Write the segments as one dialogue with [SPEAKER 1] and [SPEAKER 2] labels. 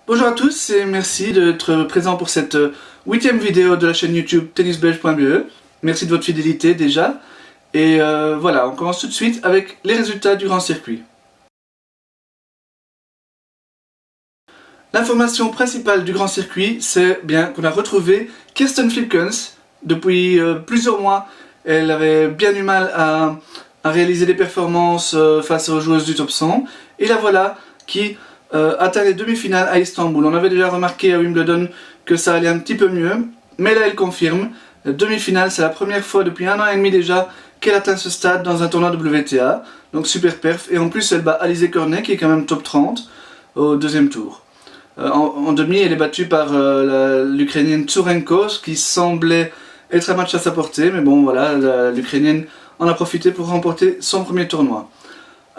[SPEAKER 1] Bonjour à tous et merci d'être présent pour cette 8e vidéo de la chaîne YouTube tennisbelge.be. Merci de votre fidélité déjà. Et voilà, on commence tout de suite avec les résultats du grand circuit. L'information principale du grand circuit, c'est bien qu'on a retrouvé Kirsten Flipkens. Depuis plusieurs mois, elle avait bien du mal à réaliser des performances face aux joueuses du top 100. Et la voilà qui atteint les demi-finales à Istanbul. On avait déjà remarqué à Wimbledon que ça allait un petit peu mieux, mais là elle confirme. La demi-finale, c'est la première fois depuis 1 an et demi déjà qu'elle atteint ce stade dans un tournoi WTA. Donc super perf. Et en plus, elle bat Alizé Cornet qui est quand même top 30 au deuxième tour. En demi, elle est battue par l'Ukrainienne Tsurenko, qui semblait être un match à sa portée, mais bon voilà, l'Ukrainienne en a profité pour remporter son premier tournoi.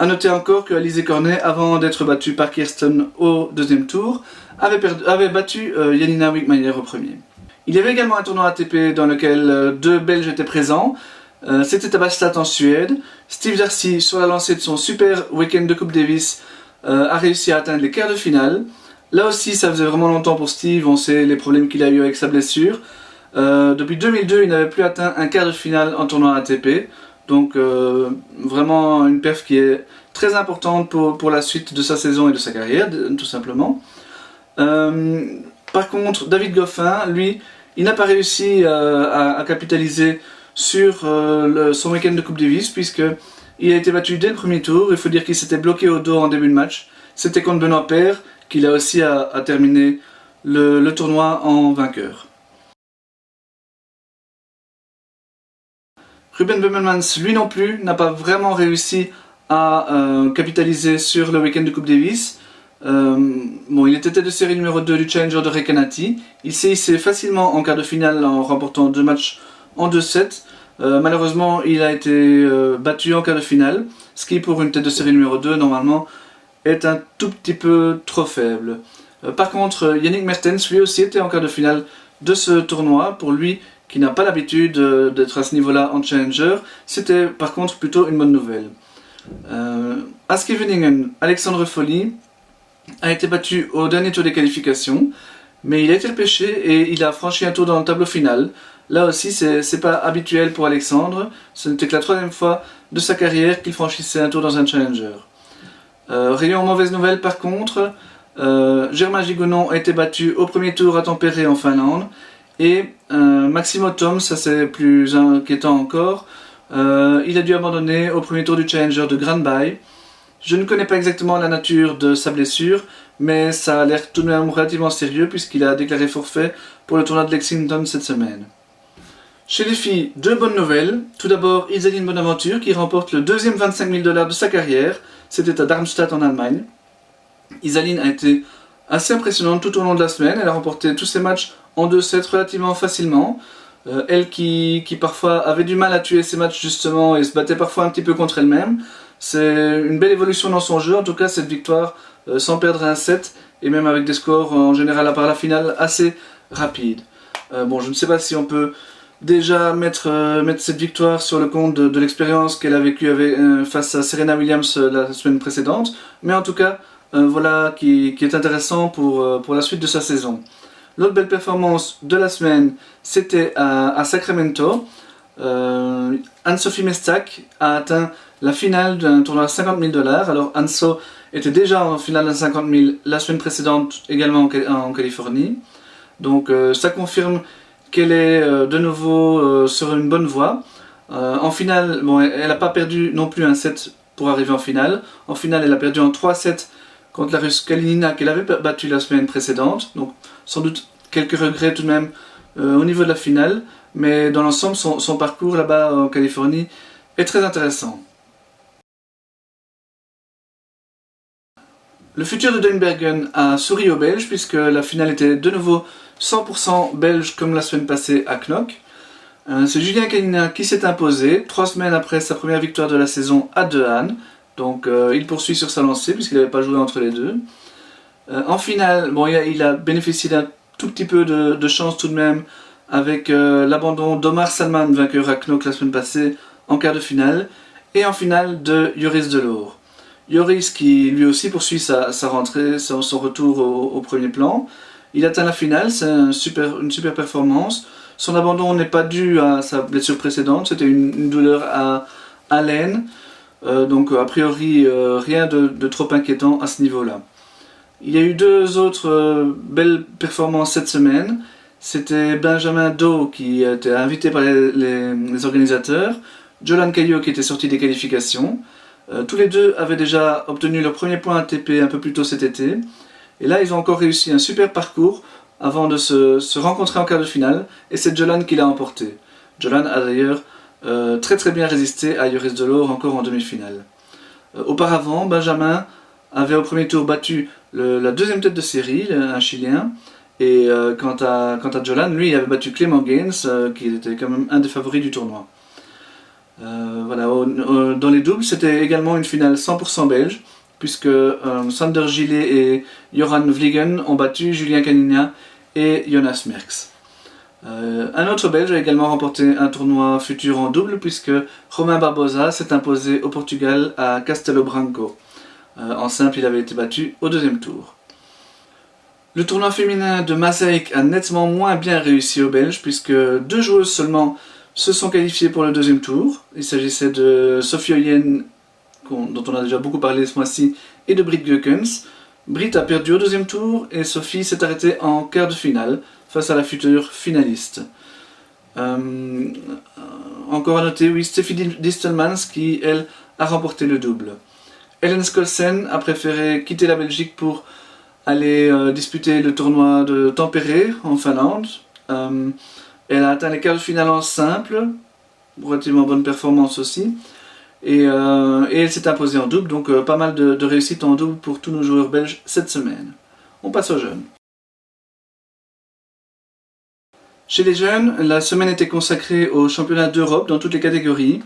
[SPEAKER 1] A noter encore que Alizé Cornet, avant d'être battue par Kirsten au deuxième tour, avait battu Yanina Wickmayer au premier. Il y avait également un tournoi ATP dans lequel deux Belges étaient présents. C'était à Bastad en Suède. Steve Darcy, sur la lancée de son super week-end de Coupe Davis, a réussi à atteindre les quarts de finale. Là aussi, ça faisait vraiment longtemps pour Steve, on sait les problèmes qu'il a eu avec sa blessure. Depuis 2002, il n'avait plus atteint un quart de finale en tournoi ATP. Donc vraiment une perf qui est très importante pour la suite de sa saison et de sa carrière, tout simplement. Par contre, David Goffin, lui, il n'a pas réussi à capitaliser sur son week-end de Coupe Davis, puisqu'il a été battu dès le premier tour. Il faut dire qu'il s'était bloqué au dos en début de match. C'était contre Benoît Paire, qu'il a aussi à terminer le tournoi en vainqueur. Ruben Beumelmans, lui non plus, n'a pas vraiment réussi à capitaliser sur le week-end de Coupe Davis. Bon, il était tête de série numéro 2 du Challenger de Recanati. Il s'est hissé facilement en quart de finale en remportant 2 matchs en 2-7. Malheureusement, il a été battu en quart de finale, ce qui pour une tête de série numéro 2, normalement, est un tout petit peu trop faible. Par contre, Yannick Mertens, lui aussi, était en quart de finale de ce tournoi. Pour lui, qui n'a pas l'habitude d'être à ce niveau-là en Challenger, c'était par contre plutôt une bonne nouvelle. À Scheveningen, Alexandre Folli a été battu au dernier tour des qualifications, mais il a été repêché et il a franchi un tour dans le tableau final. Là aussi, c'est pas habituel pour Alexandre, ce n'était que la 3e fois de sa carrière qu'il franchissait un tour dans un Challenger. Rayon mauvaise nouvelle par contre, Germain Gigonon a été battu au premier tour à Tampere en Finlande, et Maximo Tom, ça c'est plus inquiétant encore, il a dû abandonner au premier tour du Challenger de Granby. Je ne connais pas exactement la nature de sa blessure, mais ça a l'air tout de même relativement sérieux puisqu'il a déclaré forfait pour le tournoi de Lexington cette semaine. Chez les filles, 2 bonnes nouvelles. Tout d'abord, Isaline Bonaventure qui remporte le deuxième 25 000 $ de sa carrière. C'était à Darmstadt en Allemagne. Isaline a été assez impressionnante tout au long de la semaine. Elle a remporté tous ses matchs en 2-7 relativement facilement. Elle qui parfois avait du mal à tuer ses matchs justement et se battait parfois un petit peu contre elle-même. C'est une belle évolution dans son jeu, en tout cas cette victoire sans perdre un set et même avec des scores en général à part la finale assez rapides. Bon, je ne sais pas si on peut déjà mettre cette victoire sur le compte de l'expérience qu'elle a vécue face à Serena Williams la semaine précédente, mais en tout cas voilà qui est intéressant pour la suite de sa saison. L'autre belle performance de la semaine, c'était à Sacramento. Anne-Sophie Mestak a atteint la finale d'un tournoi à 50 000 $. Alors Anso était déjà en finale à 50 000 la semaine précédente, également en Californie. Donc ça confirme qu'elle est de nouveau sur une bonne voie. En finale, bon, elle n'a pas perdu non plus un set pour arriver en finale. En finale, elle a perdu en 3-7 contre la Russe Kalinina qu'elle avait battue la semaine précédente. Donc sans doute quelques regrets tout de même au niveau de la finale. Mais dans l'ensemble, son parcours là-bas en Californie est très intéressant. Le futur de Duijnbergen a souri aux Belges puisque la finale était de nouveau 100% belge comme la semaine passée à Knock. C'est Julien Kalinina qui s'est imposé 3 semaines après sa première victoire de la saison à De Haan. Donc il poursuit sur sa lancée puisqu'il n'avait pas joué entre les deux. En finale, bon, il a bénéficié d'un tout petit peu de chance tout de même avec l'abandon d'Omar Salman, vainqueur à Knock la semaine passée en quart de finale, et en finale de Joris Delors. Joris qui lui aussi poursuit sa rentrée, son retour au premier plan. Il atteint la finale, c'est une super performance. Son abandon n'est pas dû à sa blessure précédente, c'était une douleur à l'aine. Donc a priori rien de trop inquiétant à ce niveau-là. Il y a eu deux autres belles performances cette semaine. C'était Benjamin Do qui était invité par les organisateurs, Jolan Caillot qui était sorti des qualifications. Tous les deux avaient déjà obtenu leur premier point ATP un peu plus tôt cet été. Et là, ils ont encore réussi un super parcours avant de se rencontrer en quart de finale. Et c'est Jolan qui l'a emporté. Jolan a d'ailleurs très bien résisté à Joris Delors encore en demi-finale. Auparavant, Benjamin avait au premier tour battu la deuxième tête de série, un Chilien. Et quant à Jolan, lui, il avait battu Clément Gaines, qui était quand même un des favoris du tournoi. Voilà, dans les doubles, c'était également une finale 100% belge, puisque Sander Gillet et Joran Vliegen ont battu Julien Canigna et Jonas Merckx. Un autre belge a également remporté un tournoi futur en double, puisque Romain Barbosa s'est imposé au Portugal à Castelo Branco. En simple, il avait été battu au deuxième tour. Le tournoi féminin de Maaseik a nettement moins bien réussi aux Belges, puisque deux joueuses seulement se sont qualifiées pour le deuxième tour. Il s'agissait de Sophie Oyen, dont on a déjà beaucoup parlé ce mois-ci, et de Britt Goekens. Britt a perdu au deuxième tour et Sophie s'est arrêtée en quart de finale face à la future finaliste. Encore à noter, oui, Steffi Distelmans qui, elle, a remporté le double. Ellen Skolsen a préféré quitter la Belgique pour aller disputer le tournoi de Tampere en Finlande. Elle a atteint les quarts de finale en simple, relativement bonne performance aussi. Et elle s'est imposée en double, donc pas mal de réussite en double pour tous nos joueurs belges cette semaine. On passe aux jeunes. Chez les jeunes, la semaine était consacrée au championnat d'Europe dans toutes les catégories.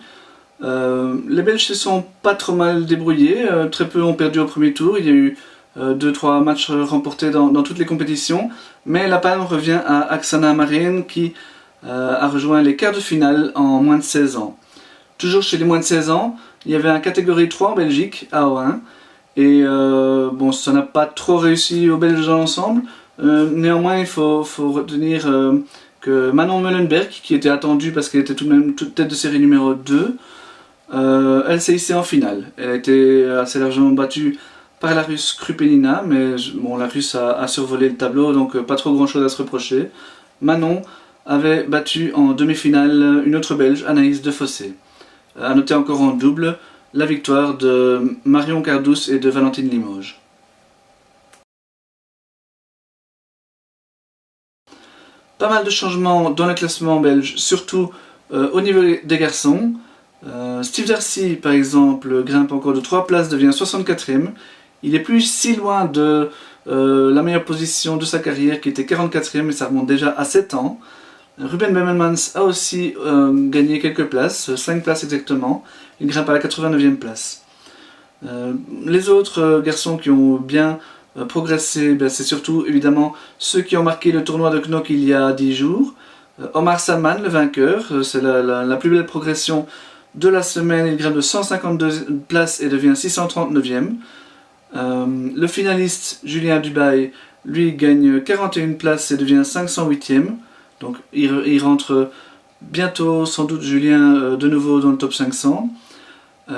[SPEAKER 1] Les Belges se sont pas trop mal débrouillés, très peu ont perdu au premier tour, il y a eu 2-3 matchs remportés dans toutes les compétitions, mais la palme revient à Aksana Marin qui a rejoint les quarts de finale en moins de 16 ans. Toujours chez les moins de 16 ans, il y avait un catégorie 3 en Belgique, AO1, et bon, ça n'a pas trop réussi aux Belges dans l'ensemble. Néanmoins, il faut retenir que Manon Mullenberg, qui était attendue parce qu'elle était tout de même tête de série numéro 2, elle s'est hissée en finale. Elle a été assez largement battue par la Russe Krupenina, mais bon, la Russe a survolé le tableau, donc pas trop grand chose à se reprocher. Manon avait battu en demi-finale une autre Belge, Anaïs Defossé. A noter encore en double la victoire de Marion Cardous et de Valentine Limoges. Pas mal de changements dans le classement belge, surtout au niveau des garçons. Steve Darcy, par exemple, grimpe encore de 3 places, devient 64e. Il est plus si loin de la meilleure position de sa carrière, qui était 44e, et ça remonte déjà à 7 ans. Ruben Bemmelmans a aussi gagné quelques places, 5 places exactement. Il grimpe à la 89e place. Les autres garçons qui ont bien progressé, c'est surtout évidemment ceux qui ont marqué le tournoi de Knock il y a 10 jours. Omar Salman, le vainqueur, c'est la plus belle progression de la semaine. Il grimpe de 152 places et devient 639e. Le finaliste Julien Dubail, lui, gagne 41 places et devient 508e. Donc il rentre bientôt, sans doute, Julien de nouveau dans le top 500.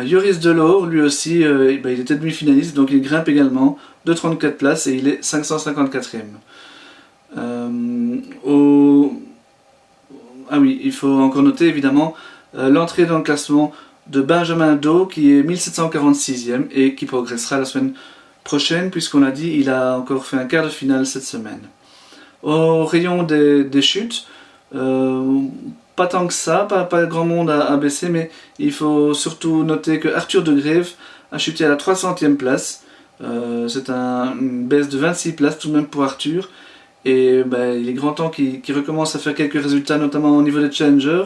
[SPEAKER 1] Joris Delors, lui aussi, il était demi-finaliste, donc il grimpe également de 34 places et il est 554e. Ah oui, il faut encore noter évidemment l'entrée dans le classement de Benjamin Do qui est 1746e et qui progressera la semaine prochaine, puisqu'on l'a dit, il a encore fait un quart de finale cette semaine. Au rayon des chutes, pas tant que ça, pas grand monde a baissé, mais il faut surtout noter que Arthur de Greve a chuté à la 300e place. C'est une baisse de 26 places tout de même pour Arthur. Et il est grand temps qu'il recommence à faire quelques résultats, notamment au niveau des challengers.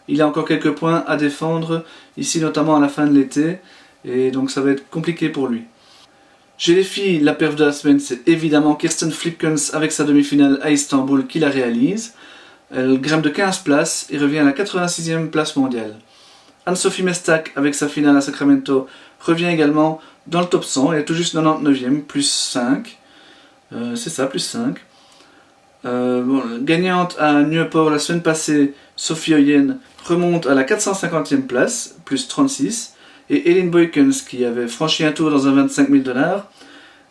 [SPEAKER 1] Il a encore quelques points à défendre, ici notamment à la fin de l'été, et donc ça va être compliqué pour lui. Chez les filles, la perf de la semaine, c'est évidemment Kirsten Flipkens avec sa demi-finale à Istanbul qui la réalise. Elle grimpe de 15 places et revient à la 86e place mondiale. Anne-Sophie Mestak avec sa finale à Sacramento revient également dans le top 100, elle est tout juste 99e, plus 5. C'est ça, plus 5. Gagnante à Nieuwpoort la semaine passée, Sophie Oyen remonte à la 450e place, plus 36. Et Elin Boykens, qui avait franchi un tour dans un 25 000 $,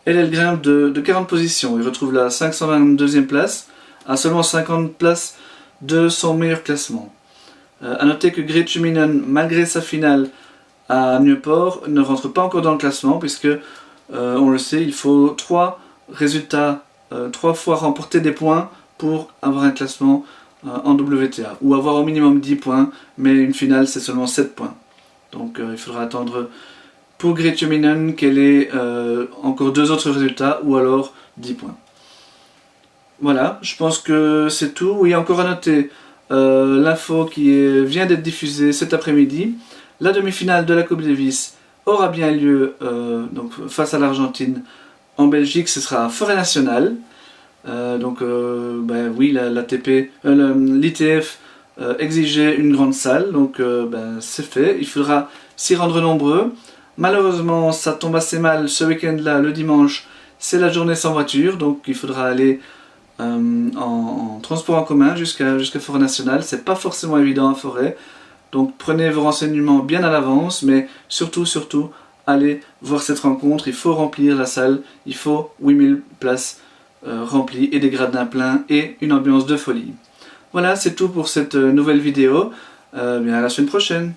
[SPEAKER 1] elle grimpe de 40 positions et retrouve la 522e place, à seulement 50 places de son meilleur classement. A noter que Gretchen Minen, malgré sa finale à Nieuwpoort, ne rentre pas encore dans le classement, puisque, on le sait, il faut 3 résultats, 3 fois remporter des points pour avoir un classement en WTA, ou avoir au minimum 10 points, mais une finale c'est seulement 7 points. Donc il faudra attendre pour Gretchen Minen qu'elle ait encore 2 autres résultats, ou alors 10 points. Voilà, je pense que c'est tout. Oui, encore à noter l'info qui vient d'être diffusée cet après-midi. La demi-finale de la Coupe Davis aura bien lieu donc, face à l'Argentine en Belgique, ce sera Forêt Nationale. Ben, oui, l'ITF exigeait une grande salle, donc ben, c'est fait. Il faudra s'y rendre nombreux. Malheureusement, ça tombe assez mal ce week-end-là, le dimanche, c'est la journée sans voiture, donc il faudra aller en transport en commun jusqu'à Forêt Nationale. C'est pas forcément évident à Forêt, donc prenez vos renseignements bien à l'avance, mais surtout, allez voir cette rencontre. Il faut remplir la salle, il faut 8000 places remplies et des gradins pleins et une ambiance de folie. Voilà, c'est tout pour cette nouvelle vidéo. Bien à la semaine prochaine.